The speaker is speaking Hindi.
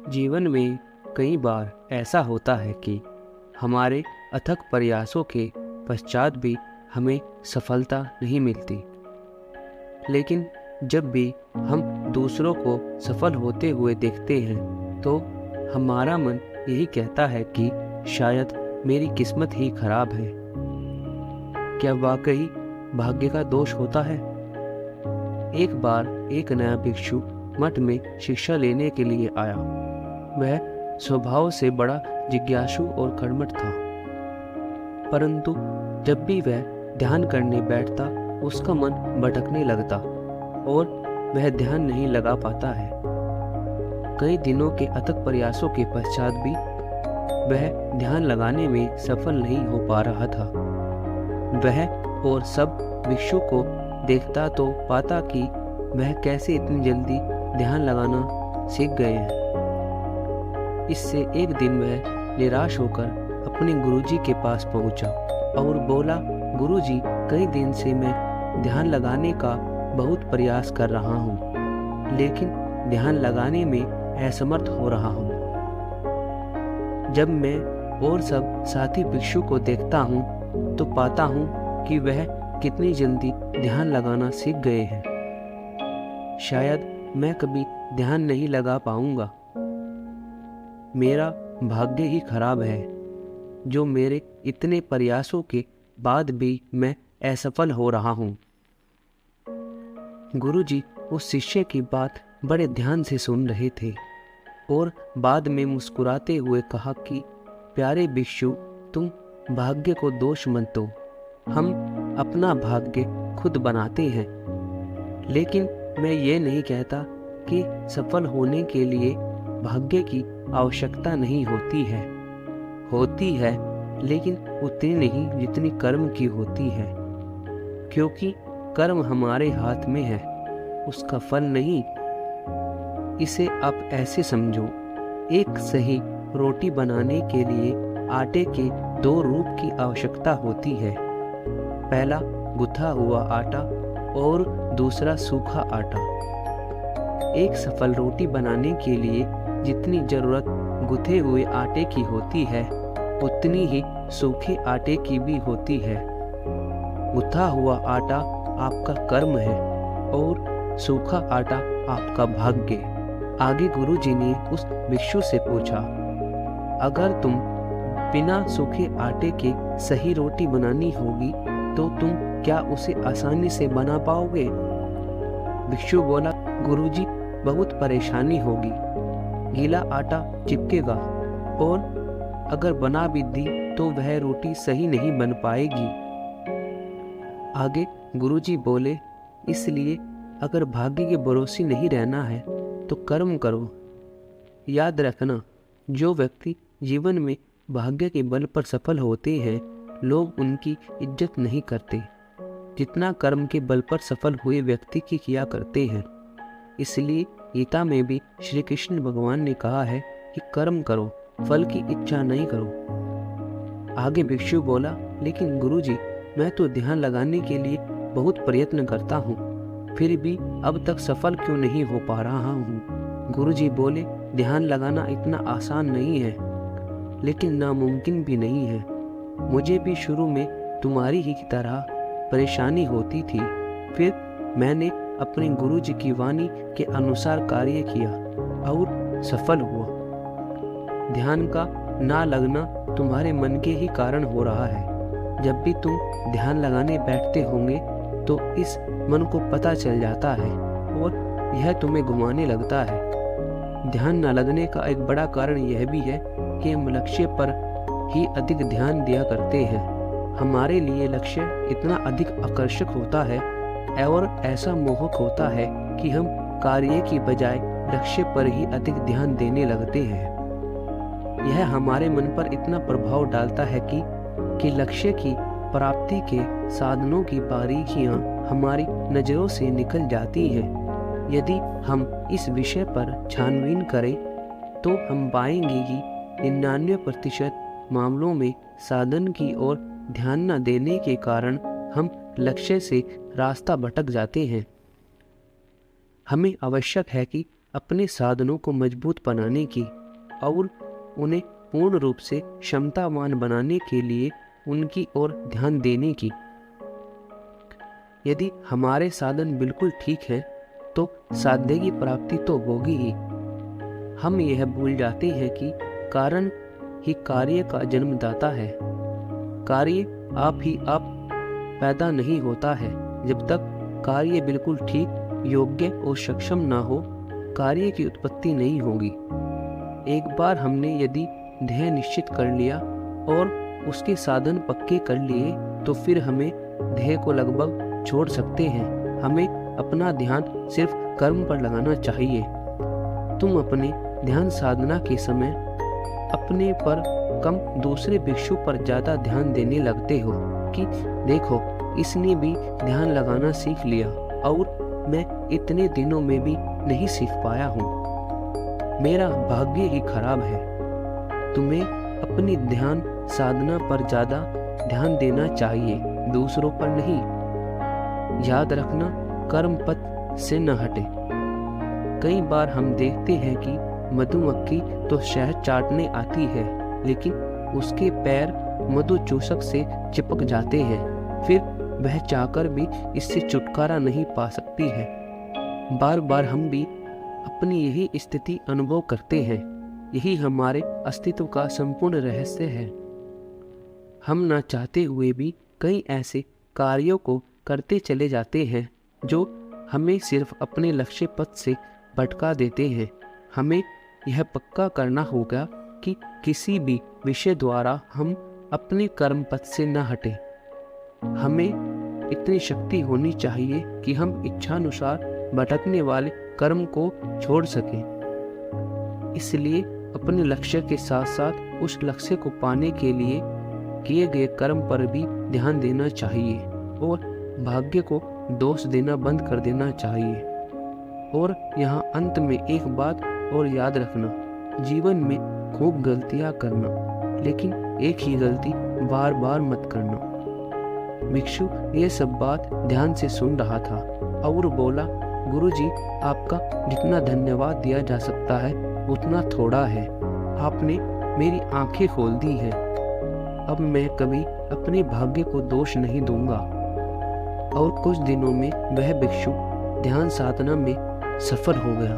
जीवन में कई बार ऐसा होता है कि हमारे अथक प्रयासों के पश्चात भी हमें सफलता नहीं मिलती। लेकिन जब भी हम दूसरों को सफल होते हुए देखते हैं तो हमारा मन यही कहता है कि शायद मेरी किस्मत ही खराब है। क्या वाकई भाग्य का दोष होता है? एक बार एक नया भिक्षु मठ में शिक्षा लेने के लिए आया। वह स्वभाव से बड़ा जिज्ञासु और कर्मठ था, परंतु जब भी वह ध्यान करने बैठता उसका मन भटकने लगता और वह ध्यान नहीं लगा पाता है। कई दिनों के अथक प्रयासों के पश्चात भी वह ध्यान लगाने में सफल नहीं हो पा रहा था। वह और सब भिक्षु को देखता तो पाता कि वह कैसे इतनी जल्दी ध्यान लगाना सीख गए हैं। इससे एक दिन वह निराश होकर अपने गुरुजी के पास पहुंचा और बोला, गुरुजी, कई दिन से मैं ध्यान लगाने का बहुत प्रयास कर रहा हूं, लेकिन ध्यान लगाने में असमर्थ हो रहा हूं। जब मैं और सब साथी भिक्षु को देखता हूं तो पाता हूं कि वह कितनी जल्दी ध्यान लगाना सीख गए हैं। शायद मैं कभी ध्यान नहीं लगा पाऊंगा। मेरा भाग्य ही खराब है जो मेरे इतने प्रयासों के बाद भी मैं असफल हो रहा हूँ। गुरुजी उस शिष्य की बात बड़े ध्यान से सुन रहे थे और बाद में मुस्कुराते हुए कहा कि प्यारे भिक्षु, तुम भाग्य को दोष मत दो। हम अपना भाग्य खुद बनाते हैं। लेकिन मैं ये नहीं कहता कि सफल होने के लिए भाग्य की आवश्यकता नहीं होती है। होती है, लेकिन उतनी नहीं जितनी कर्म की होती है, क्योंकि कर्म हमारे हाथ में है, उसका फल नहीं। इसे आप ऐसे समझो, एक सही रोटी बनाने के लिए आटे के दो रूप की आवश्यकता होती है। पहला गुथा हुआ आटा और दूसरा सूखा आटा। एक सफल रोटी बनाने के लिए जितनी जरूरत गुथे हुए आटे की होती है उतनी ही सूखे आटे की भी होती है। गुथा हुआ आटा आपका कर्म है और सूखा आटा आपका भाग्य। आगे गुरुजी ने उस भिक्षु से पूछा, अगर तुम बिना सूखे आटे के सही रोटी बनानी होगी तो तुम क्या उसे आसानी से बना पाओगे? भिक्षु बोला, गुरुजी, बहुत परेशानी होगी। गीला आटा चिपकेगा और अगर बना भी दी तो वह रोटी सही नहीं बन पाएगी। आगे गुरुजी बोले, इसलिए अगर भाग्य के भरोसे नहीं रहना है तो कर्म करो। याद रखना, जो व्यक्ति जीवन में भाग्य के बल पर सफल होते हैं, लोग उनकी इज्जत नहीं करते जितना कर्म के बल पर सफल हुए व्यक्ति की किया करते हैं। इसलिए गीता में भी श्री कृष्ण भगवान ने कहा है कि कर्म करो, फल की इच्छा नहीं करो। आगे भिक्षु बोला, लेकिन गुरुजी, मैं तो ध्यान लगाने के लिए बहुत प्रयत्न करता हूँ, फिर भी अब तक सफल क्यों नहीं हो पा रहा हूँ? गुरुजी बोले, ध्यान लगाना इतना आसान नहीं है, लेकिन नामुमकिन भी नहीं है। मुझे भी शुरू में तुम्हारी ही तरह परेशानी होती थी, फिर मैंने अपने गुरुजी की वाणी के अनुसार कार्य किया और सफल हुआ। ध्यान का ना लगना तुम्हारे मन के ही कारण हो रहा है। जब भी तुम ध्यान लगाने बैठते होंगे तो इस मन को पता चल जाता है और यह तुम्हें घुमाने लगता है। ध्यान न लगने का एक बड़ा कारण यह भी है कि हम लक्ष्य पर ही अधिक ध्यान दिया करते हैं। हमारे लिए लक्ष्य इतना अधिक आकर्षक होता है और ऐसा मोहक होता है कि हम कार्य की बजाय लक्ष्य पर ही अधिक ध्यान देने लगते हैं। यह हमारे मन पर इतना प्रभाव डालता है कि लक्ष्य की प्राप्ति के साधनों की बारीकियां हमारी नजरों से निकल जाती हैं। यदि हम इस विषय पर छानबीन करें तो हम पाएंगे कि 99% मामलों में साधन की ओर ध्यान न देने के कारण हम लक्ष्य से रास्ता भटक जाते हैं। हमें आवश्यक है कि अपने साधनों को मजबूत बनाने की और उन्हें पूर्ण रूप से क्षमतावान बनाने के लिए उनकी ओर ध्यान देने की। यदि हमारे साधन बिल्कुल ठीक हैं तो साध्य की प्राप्ति तो होगी ही। हम यह भूल जाते हैं कि कारण ही कार्य का जन्मदाता है। कार्य आप ही आप पैदा नहीं होता है। जब तक कार्य बिल्कुल ठीक, योग्य और सक्षम ना हो, कार्य की उत्पत्ति नहीं होगी। एक बार हमने यदि ध्येय निश्चित कर लिया और उसके साधन पक्के कर लिए तो फिर हमें ध्येय को लगभग छोड़ सकते हैं। हमें अपना ध्यान सिर्फ कर्म पर लगाना चाहिए। तुम अपने ध्यान साधना के समय अपने पर कम दूसरे भिक्षु पर ज्यादा ध्यान देने लगते हो कि देखो इसने भी ध्यान लगाना सीख लिया और मैं इतने दिनों में भी नहीं सीख पाया हूँ। मेरा भाग्य ही खराब है। तुम्हें अपनी ध्यान साधना पर ज्यादा ध्यान देना चाहिए, दूसरों पर नहीं। याद रखना, कर्म पथ से न हटे। कई बार हम देखते हैं कि मधुमक्खी तो शहद चाटने आती है, लेकिन उसके पैर मधु चूसक से चिपक जाते हैं। फिर वह चाहकर भी इससे छुटकारा नहीं पा सकती है। बार बार हम भी अपनी यही स्थिति अनुभव करते हैं। यही हमारे अस्तित्व का संपूर्ण रहस्य है। हम ना चाहते हुए भी कई ऐसे कार्यों को करते चले जाते हैं जो हमें सिर्फ अपने लक्ष्य पथ से भटका देते हैं। हमें यह पक्का करना होगा कि किसी भी विषय द्वारा हम अपने कर्म पथ से न हटें। हमें इतनी शक्ति होनी चाहिए कि हम इच्छानुसार भटकने वाले कर्म को छोड़ सकें। इसलिए अपने लक्ष्य के साथ साथ उस लक्ष्य को पाने के लिए किए गए कर्म पर भी ध्यान देना चाहिए और भाग्य को दोष देना बंद कर देना चाहिए। और यहाँ अंत में एक बात और याद रखना, जीवन में खूब गलतियाँ करना, लेकिन एक ही गलती बार बार मत करना। भिक्षु ये सब बात ध्यान से सुन रहा था और बोला, गुरुजी, आपका जितना धन्यवाद दिया जा सकता है उतना थोड़ा है। आपने मेरी आंखें खोल दी हैं। अब मैं कभी अपने भाग्य को दोष नहीं दूंगा। और कुछ दिनों में वह भिक्षु ध्यान साधना में सफल हो गया।